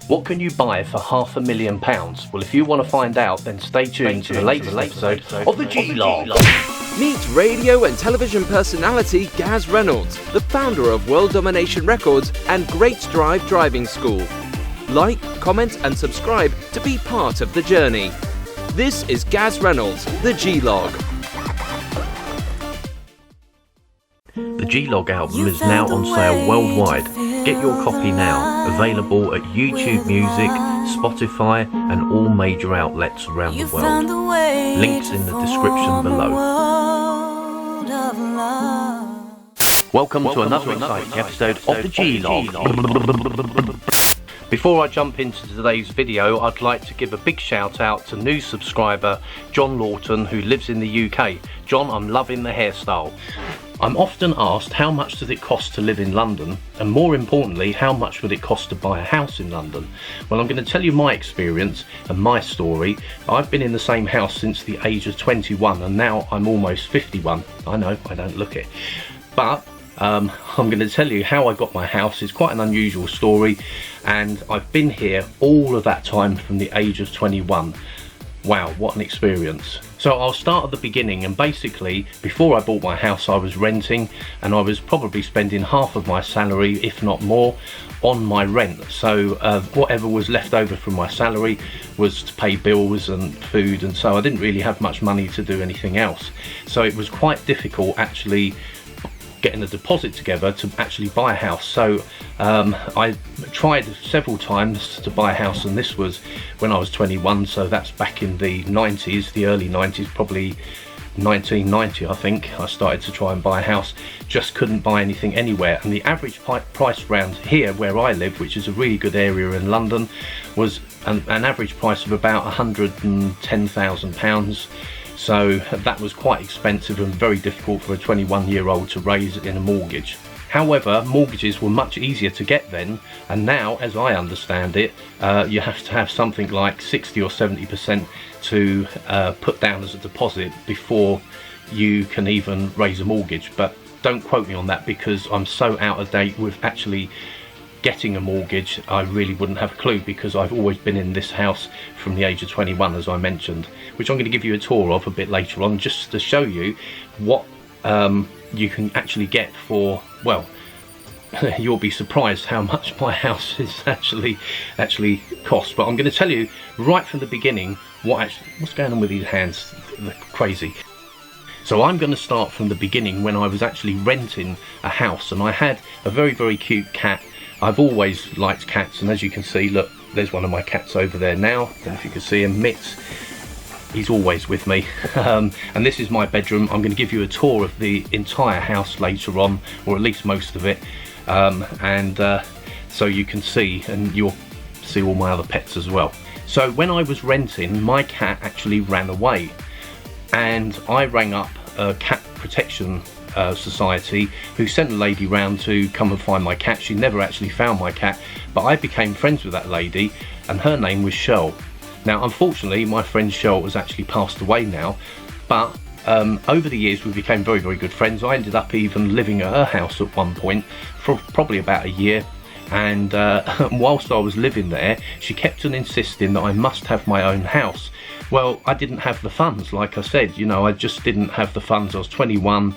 What can you buy for £500,000? Well, if you want to find out, then stay tuned to the latest episode of the G-Log. Meet radio and television personality Gaz Reynolds, the founder of World Domination Records and Great Drive Driving School. Like, comment and subscribe to be part of the journey. This is Gaz Reynolds, the G-Log. The G-Log album is now on sale worldwide. Get your copy now, available at YouTube Music, Spotify and all major outlets around the world. Links in the description below. Welcome to another exciting episode of the G-Log. Before I jump into today's video, I'd like to give a big shout out to new subscriber John Lawton, who lives in the UK. John, I'm loving the hairstyle. I'm often asked how much does it cost to live in London, and more importantly, how much would it cost to buy a house in London? Well, I'm going to tell you my experience and my story. I've been in the same house since the age of 21 and now I'm almost 51. I know, I don't look it. But I'm going to tell you how I got my house. It's quite an unusual story, and I've been here all of that time from the age of 21. Wow, what an experience. So I'll start at the beginning, and basically before I bought my house I was renting, and I was probably spending half of my salary, if not more, on my rent. So whatever was left over from my salary was to pay bills and food, and so I didn't really have much money to do anything else. So it was quite difficult actually getting a deposit together to actually buy a house. So I tried several times to buy a house, and this was when I was 21, so that's back in the 90s, the early 90s, probably 1990 I think. I started to try and buy a house, just couldn't buy anything anywhere, and the average price around here where I live, which is a really good area in London, was an average price of about £110,000. So that was quite expensive and very difficult for a 21-year-old to raise in a mortgage. However, mortgages were much easier to get then, and now, as I understand it, you have to have something like 60 or 70% to put down as a deposit before you can even raise a mortgage. But don't quote me on that, because I'm so out of date with actually getting a mortgage. I really wouldn't have a clue, because I've always been in this house from the age of 21, as I mentioned, which I'm going to give you a tour of a bit later on, just to show you what you can actually get for, well, you'll be surprised how much my house is actually cost. But I'm going to tell you right from the beginning what's going on with these hands. They're crazy. So I'm going to start from the beginning, when I was actually renting a house, and I had a very, very cute cat. I've always liked cats, and as you can see, look, there's one of my cats over there now. I don't know if you can see him, Mitz. He's always with me. And this is my bedroom. I'm going to give you a tour of the entire house later on, or at least most of it, so you can see, and you'll see all my other pets as well. So when I was renting, my cat actually ran away, and I rang up a cat protection society, who sent a lady round to come and find my cat. She never actually found my cat, but I became friends with that lady, and her name was Cheryl. Now, unfortunately, my friend Cheryl has actually passed away now, but over the years we became very, very good friends. I ended up even living at her house at one point for probably about a year, and whilst I was living there, she kept on insisting that I must have my own house. Well, I didn't have the funds, like I said, you know, I just didn't have the funds. I was 21.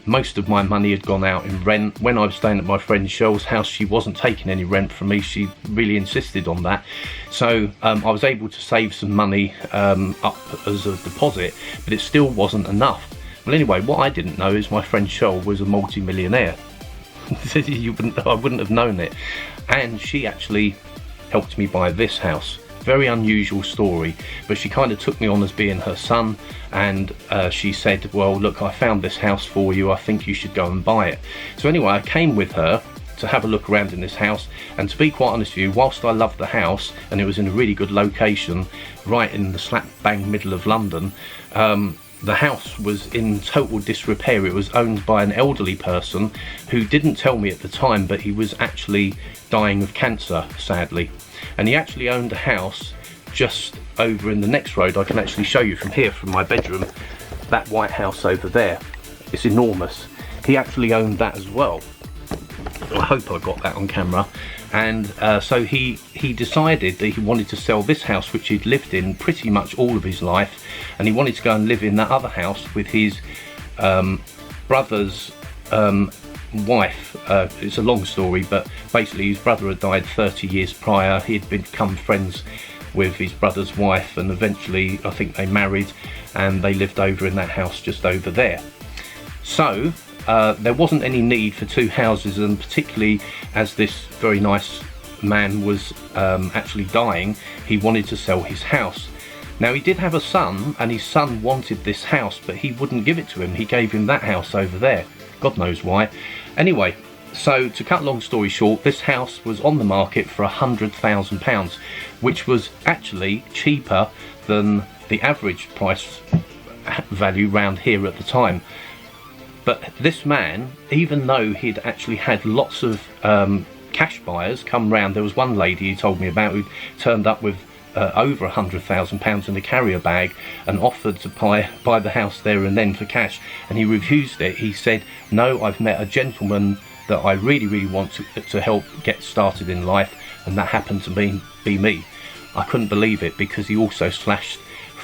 Most of my money had gone out in rent. When I was staying at my friend Cheryl's house, she wasn't taking any rent from me. She really insisted on that. So I was able to save some money up as a deposit, but it still wasn't enough. Well, anyway, what I didn't know is my friend Cheryl was a multi-millionaire. I wouldn't have known it. And she actually helped me buy this house. Very unusual story, but she kind of took me on as being her son, and she said, well, look, I found this house for you, I think you should go and buy it. So anyway, I came with her to have a look around in this house, and to be quite honest with you, whilst I loved the house and it was in a really good location right in the slap bang middle of London, the house was in total disrepair. It was owned by an elderly person who didn't tell me at the time, but he was actually dying of cancer, sadly. And he actually owned a house just over in the next road. I can actually show you from here, from my bedroom, that white house over there. It's enormous. He actually owned that as well. I hope I got that on camera. And so he decided that he wanted to sell this house, which he'd lived in pretty much all of his life, and he wanted to go and live in that other house with his brother's wife. It's a long story, but basically his brother had died 30 years prior. He had become friends with his brother's wife, and eventually I think they married and they lived over in that house just over there. So there wasn't any need for two houses, and particularly as this very nice man was actually dying, he wanted to sell his house. Now, he did have a son, and his son wanted this house, but he wouldn't give it to him. He gave him that house over there. God knows why. Anyway, so to cut a long story short, this house was on the market for £100,000, which was actually cheaper than the average price value round here at the time. But this man, even though he'd actually had lots of cash buyers come round, there was one lady he told me about who turned up with over £100,000 in a carrier bag and offered to buy the house there and then for cash, and he refused it. He said, no, I've met a gentleman that I really want to help get started in life, and that happened to be me. I couldn't believe it, because he also slashed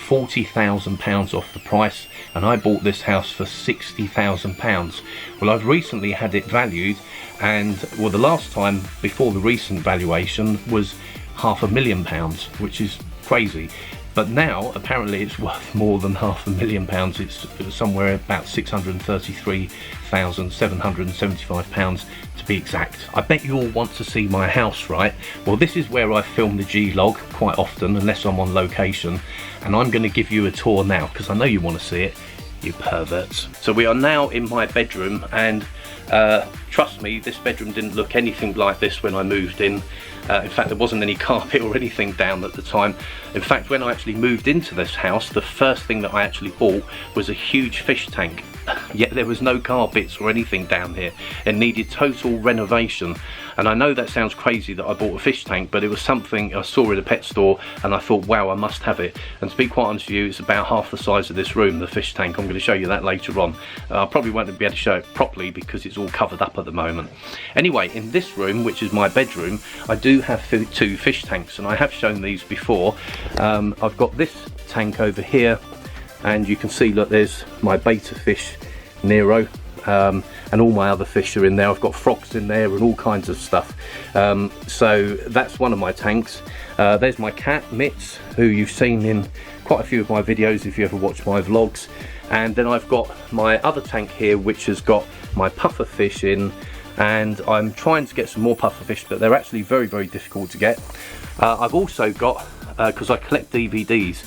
£40,000 off the price, and I bought this house for £60,000. Well, I've recently had it valued, and well, the last time before the recent valuation was £500,000, which is crazy. But now apparently it's worth more than £500,000. It's somewhere about £633,775 to be exact. I bet you all want to see my house, right? Well, this is where I film the G-log quite often, unless I'm on location, and I'm going to give you a tour now because I know you want to see it, you perverts. So we are now in my bedroom, and trust me, this bedroom didn't look anything like this when I moved in. In fact, there wasn't any carpet or anything down at the time. In fact, when I actually moved into this house, the first thing that I actually bought was a huge fish tank. Yet there was no carpets or anything down here. It needed total renovation. And I know that sounds crazy that I bought a fish tank, but it was something I saw in a pet store and I thought, wow, I must have it. And to be quite honest with you, it's about half the size of this room, the fish tank. I'm going to show you that later on. I probably won't be able to show it properly because it's all covered up at the moment. Anyway, in this room, which is my bedroom, I do have two fish tanks, and I have shown these before. I've got this tank over here, and you can see that there's my betta fish Nero, and all my other fish are in there. I've got frogs in there and all kinds of stuff. So that's one of my tanks. There's my cat Mitz, who you've seen in quite a few of my videos if you ever watch my vlogs. And then I've got my other tank here, which has got my puffer fish in, and I'm trying to get some more puffer fish, but they're actually very difficult to get. I've also got, because I collect DVDs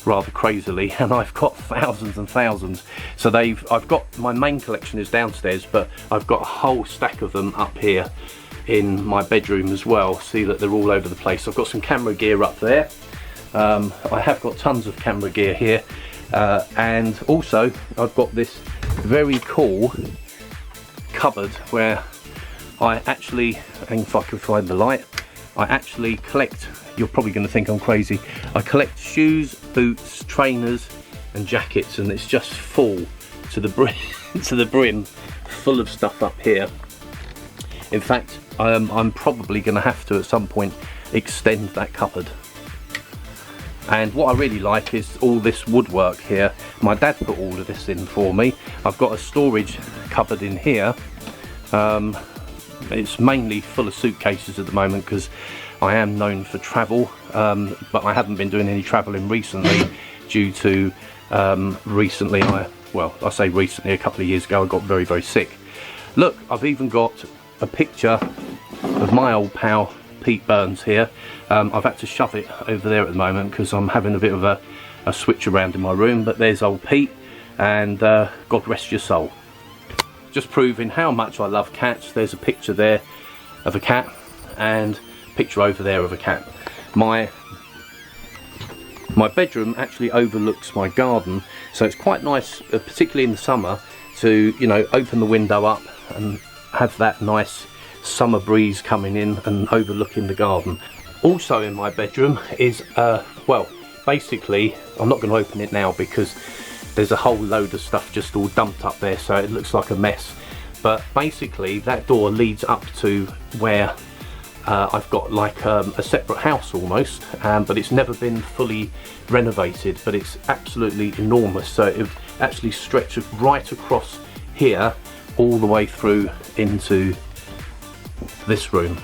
rather crazily, and I've got thousands and thousands. So I've got, my main collection is downstairs, but I've got a whole stack of them up here in my bedroom as well. See that they're all over the place. I've got some camera gear up there. I have got tons of camera gear here, and also I've got this very cool cupboard where I actually, and if I can find the light, I actually collect, you're probably going to think I'm crazy, I collect shoes, boots, trainers and jackets, and it's just full to the brim, to the brim, full of stuff up here. In fact, I'm probably going to have to at some point extend that cupboard. And what I really like is all this woodwork here. My dad put all of this in for me. I've got a storage cupboard in here. It's mainly full of suitcases at the moment because I am known for travel, but I haven't been doing any travelling recently due to recently, I say recently, a couple of years ago I got very sick. Look, I've even got a picture of my old pal Pete Burns here. I've had to shove it over there at the moment because I'm having a bit of a switch around in my room, but there's old Pete, and God rest your soul. Just proving how much I love cats. There's a picture there of a cat and a picture over there of a cat. My bedroom actually overlooks my garden, so it's quite nice, particularly in the summer, to, you know, open the window up and have that nice summer breeze coming in and overlooking the garden. Also in my bedroom is, well, basically, I'm not going to open it now because there's a whole load of stuff just all dumped up there, so it looks like a mess. but basically that door leads up to where I've got like a separate house almost, but it's never been fully renovated, but it's absolutely enormous. So it actually stretches right across here all the way through into this room.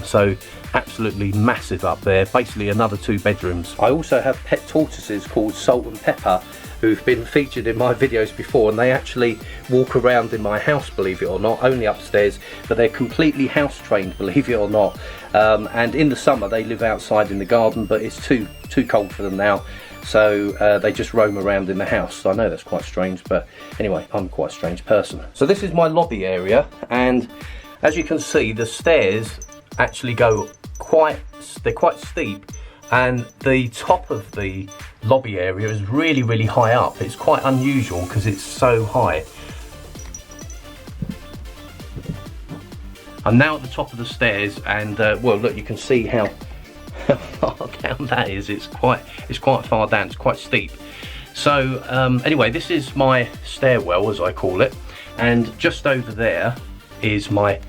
So absolutely massive up there, basically another 2 bedrooms. I also have pet tortoises called Salt and Pepper, who've been featured in my videos before, and they actually walk around in my house, believe it or not, only upstairs, but they're completely house trained, believe it or not. And in the summer they live outside in the garden, but it's too cold for them now, so they just roam around in the house. So I know that's quite strange, but anyway, I'm quite a strange person. So this is my lobby area, and as you can see, the stairs actually go they're quite steep, and the top of the lobby area is really high up. It's quite unusual because it's so high. I'm now at the top of the stairs, and well, look, you can see how far down that is. It's quite far down. It's quite steep. So anyway, this is my stairwell, as I call it, and just over there is my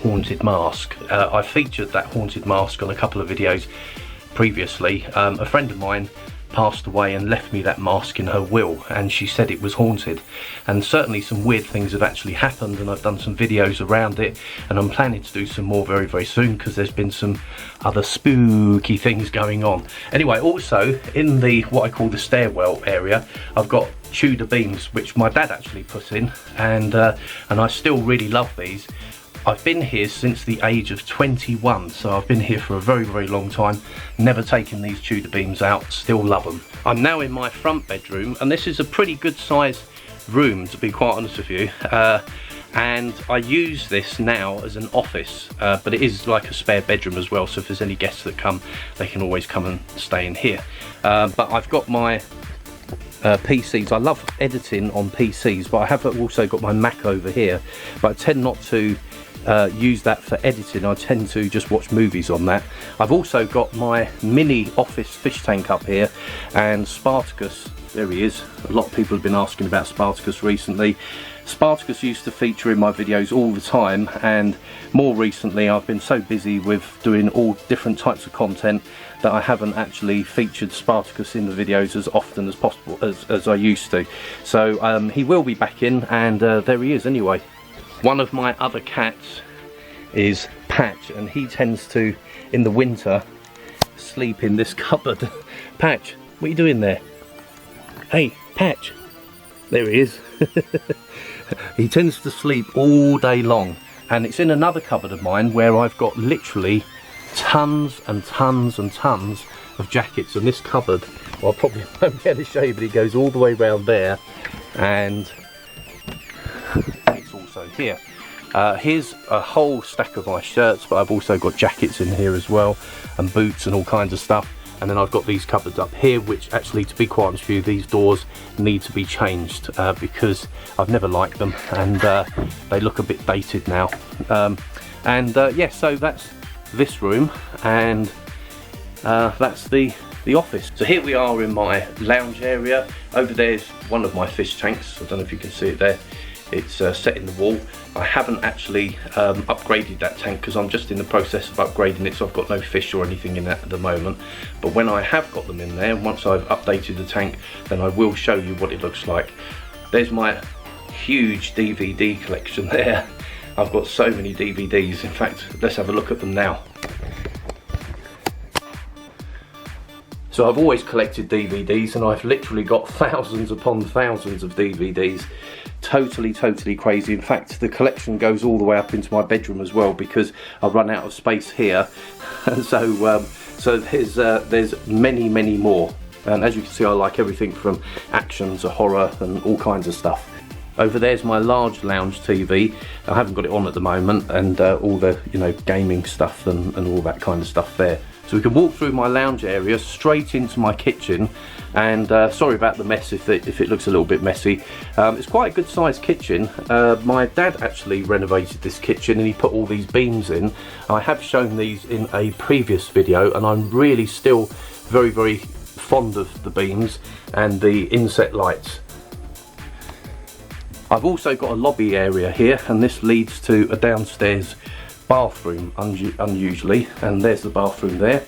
haunted mask. I featured that haunted mask on a couple of videos previously. A friend of mine passed away and left me that mask in her will, and she said it was haunted, and certainly some weird things have actually happened, and I've done some videos around it, and I'm planning to do some more very soon because there's been some other spooky things going on. Anyway, also in the what I call the stairwell area, I've got Tudor beams which my dad actually put in, and I still really love these. I've been here since the age of 21, so I've been here for a very long time, never taken these Tudor beams out, still love them. I'm now in my front bedroom, and this is a pretty good sized room, to be quite honest with you, and I use this now as an office, but it is like a spare bedroom as well, so if there's any guests that come, they can always come and stay in here. But I've got my PCs. I love editing on PCs, but I have also got my Mac over here, but I tend not to use that for editing. I tend to just watch movies on that. I've also got my mini office fish tank up here, and Spartacus, there he is. A lot of people have been asking about Spartacus recently. Spartacus used to feature in my videos all the time, and more recently I've been so busy with doing all different types of content that I haven't actually featured Spartacus in the videos as often as possible as I used to. So he will be back in, and there he is anyway. One of my other cats is Patch, and he tends to, in the winter, sleep in this cupboard. Patch, what are you doing there? Hey, Patch. There he is. He tends to sleep all day long, and it's in another cupboard of mine where I've got literally tons and tons and tons of jackets. And this cupboard, well, I probably won't be able to show you, but it goes all the way around there, and it's also here. Here's a whole stack of my shirts, but I've also got jackets in here as well, and boots and all kinds of stuff. And then I've got these cupboards up here, which actually, to be quite honest with you, these doors need to be changed because I've never liked them, and they look a bit dated now. Yeah, so that's this room, and that's the office. So here we are in my lounge area. Over there's one of my fish tanks. I don't know if you can see it there. It's set in the wall. I haven't actually upgraded that tank because I'm just in the process of upgrading it, so I've got no fish or anything in that at the moment. But when I have got them in there, once I've updated the tank, then I will show you what it looks like. There's my huge DVD collection there. I've got so many DVDs. In fact, let's have a look at them now. So I've always collected DVDs, and I've literally got thousands upon thousands of DVDs. Totally crazy. In fact, the collection goes all the way up into my bedroom as well, because I've run out of space here. And so there's many more. And as you can see, I like everything from action to horror and all kinds of stuff. Over there's my large lounge TV. I haven't got it on at the moment, and all the gaming stuff and all that kind of stuff there. So we can walk through my lounge area straight into my kitchen, and sorry about the mess if it looks a little bit messy. It's quite a good sized kitchen. My dad actually renovated this kitchen, and he put all these beams in. I have shown these in a previous video, and I'm really still very fond of the beams and the inset lights. I've also got a lobby area here, and this leads to a downstairs bathroom, unusually, and there's the bathroom there.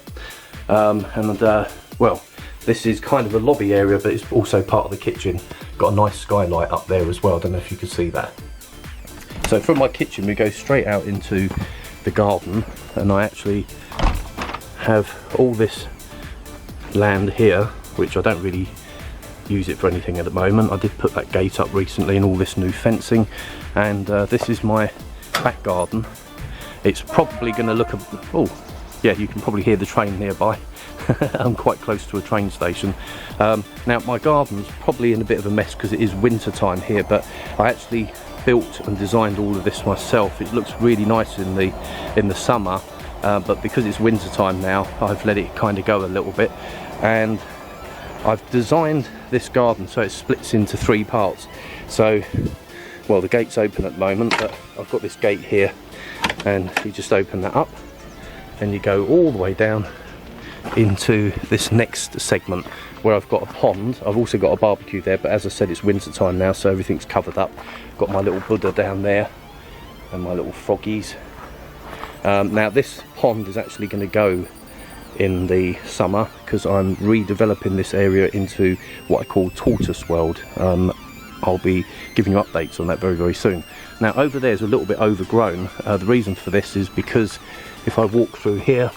Well, this is kind of a lobby area, but it's also part of the kitchen. Got a nice skylight up there as well. I don't know if you can see that. So from my kitchen we go straight out into the garden, and I actually have all this land here, which I don't really use it for anything at the moment. I did put that gate up recently and all this new fencing, and this is my back garden. It's probably going to look oh yeah, you can probably hear the train nearby. I'm quite close to a train station. Now my garden's probably in a bit of a mess because it is winter time here, but I actually built and designed all of this myself. It looks really nice in the summer, but because it's winter time now, I've let it kind of go a little bit, and I've designed this garden so it splits into 3 parts. So, well, the gate's open at the moment, but I've got this gate here, and you just open that up and you go all the way down into this next segment where I've got a pond. I've also got a barbecue there, but as I said, it's winter time now, so everything's covered up. Got my little Buddha down there and my little froggies. Now this pond is actually going to go in the summer because I'm redeveloping this area into what I call tortoise world. I'll be giving you updates on that very, very soon. Now over there is a little bit overgrown. The reason for this is because if I walk through here,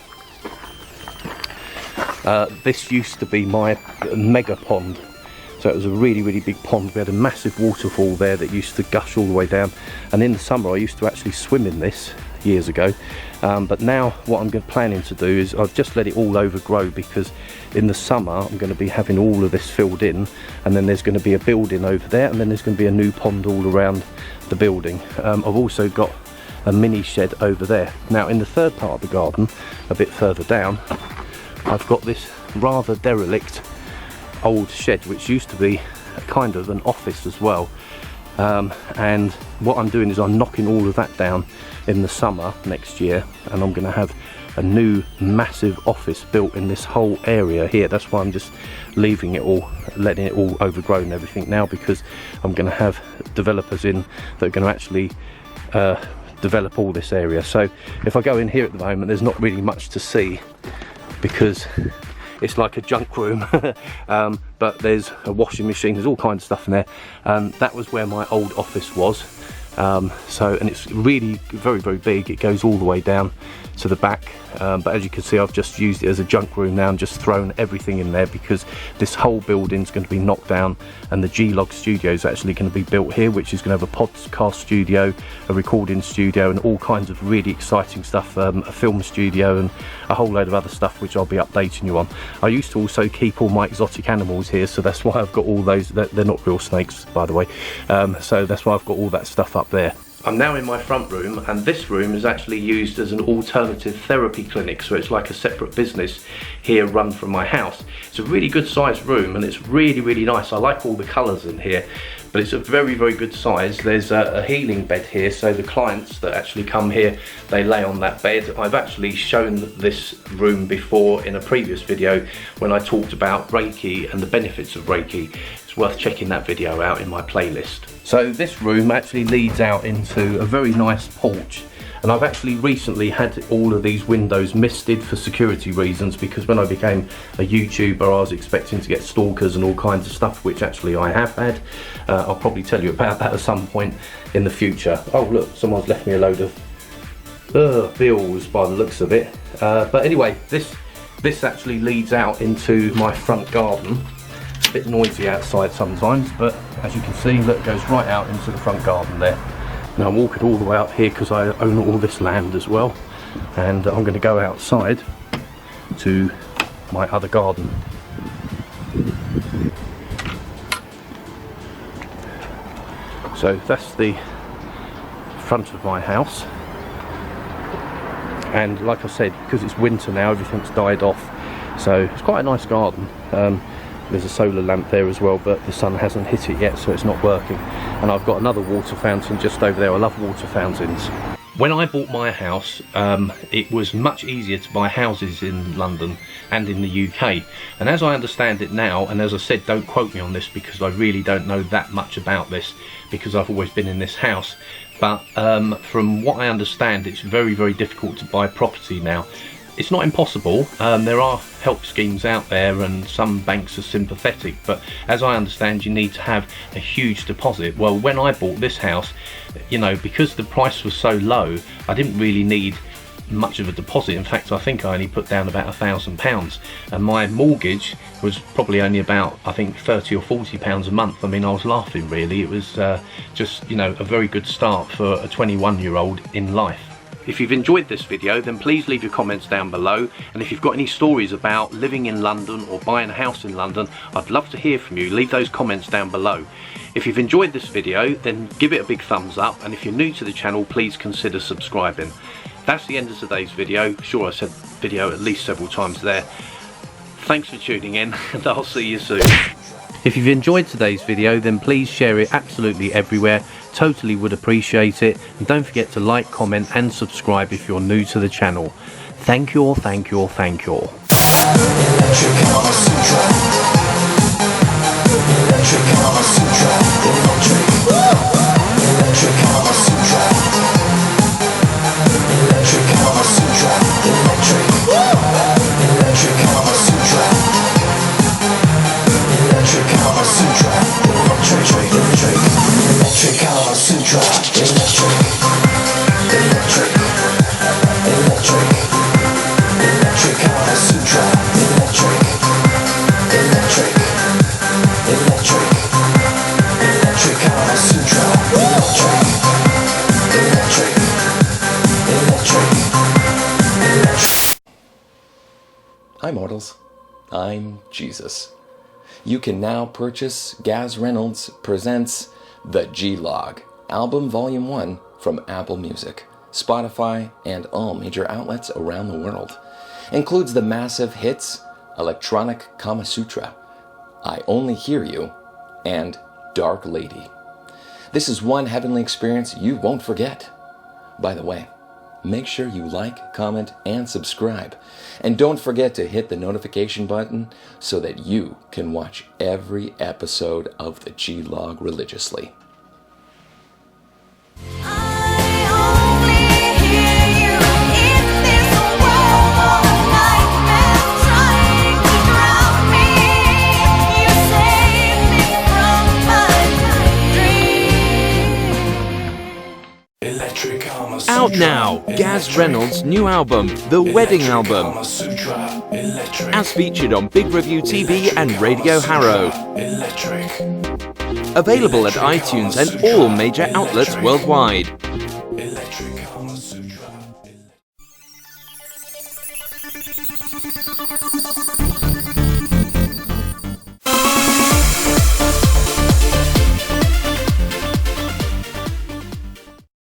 this used to be my mega pond. So it was a really, really big pond. We had a massive waterfall there that used to gush all the way down, and in the summer I used to actually swim in this years ago. But now what I'm planning to do is I've just let it all overgrow, because in the summer I'm going to be having all of this filled in, and then there's going to be a building over there, and then there's going to be a new pond all around the building. I've also got a mini shed over there. Now in the third part of the garden, a bit further down, I've got this rather derelict old shed which used to be kind of an office as well, and what I'm doing is I'm knocking all of that down in the summer next year, and I'm going to have a new massive office built in this whole area here. That's why I'm just leaving it all, letting it all overgrow and everything now, because I'm going to have developers in that are going to actually develop all this area. So if I go in here at the moment, there's not really much to see because it's like a junk room. But there's a washing machine, there's all kinds of stuff in there, and that was where my old office was. And it's really very, very big. It goes all the way down to the back, but as you can see, I've just used it as a junk room now and just thrown everything in there, because this whole building's going to be knocked down, and the G-Log studio is actually going to be built here, which is going to have a podcast studio, a recording studio, and all kinds of really exciting stuff, a film studio and a whole load of other stuff which I'll be updating you on. I used to also keep all my exotic animals here, so that's why I've got all those. They're not real snakes, by the way, so that's why I've got all that stuff up there. I'm now in my front room, and this room is actually used as an alternative therapy clinic, so it's like a separate business here run from my house. It's a really good sized room, and it's really, really nice. I like all the colours in here, but it's a very, very good size. There's a healing bed here, so the clients that actually come here, they lay on that bed. I've actually shown this room before in a previous video when I talked about Reiki and the benefits of Reiki. It's worth checking that video out in my playlist. So this room actually leads out into a very nice porch, and I've actually recently had all of these windows misted for security reasons, because when I became a YouTuber I was expecting to get stalkers and all kinds of stuff, which actually I have had. I'll probably tell you about that at some point in the future. Oh look, someone's left me a load of bills by the looks of it. But anyway, this actually leads out into my front garden. A bit noisy outside sometimes, but as you can see, look, it goes right out into the front garden there. Now I'm walking all the way up here because I own all this land as well, and I'm going to go outside to my other garden. So that's the front of my house, and like I said, because it's winter now, everything's died off, so it's quite a nice garden. There's a solar lamp there as well, but the sun hasn't hit it yet, so it's not working. And I've got another water fountain just over there. I love water fountains. When I bought my house, it was much easier to buy houses in London and in the UK. And as I understand it now, and as I said, don't quote me on this because I really don't know that much about this because I've always been in this house. But from what I understand, it's very, very difficult to buy property now. It's not impossible. There are help schemes out there and some banks are sympathetic, but as I understand, you need to have a huge deposit. Well, when I bought this house, you know, because the price was so low, I didn't really need much of a deposit. In fact, I think I only put down about £1,000, and my mortgage was probably only about, I think, £30 or £40 a month. I mean, I was laughing really. It was just, you know, a very good start for a 21-year-old in life. If you've enjoyed this video, then please leave your comments down below, and if you've got any stories about living in London or buying a house in London, I'd love to hear from you. Leave those comments down below. If you've enjoyed this video, then give it a big thumbs up, and if you're new to the channel, please consider subscribing. That's the end of today's video. Sure, I said video at least several times there. Thanks for tuning in, and I'll see you soon. If you've enjoyed today's video, then please share it absolutely everywhere. Totally would appreciate it. And don't forget to like, comment and subscribe if you're new to the channel. Thank you all, thank you all, thank you all. Hi mortals, I'm Jesus. You can now purchase Gaz Reynolds Presents The G-Log, Album Volume 1 from Apple Music, Spotify, and all major outlets around the world. Includes the massive hits Electronic Kama Sutra, I Only Hear You, and Dark Lady. This is one heavenly experience you won't forget. By the way, make sure you like, comment, and subscribe. And don't forget to hit the notification button so that you can watch every episode of the G-Log religiously. Out now, Gaz Reynolds' new album, The Wedding Album, as featured on Big Review TV and Radio Harrow. Available at iTunes and all major outlets worldwide.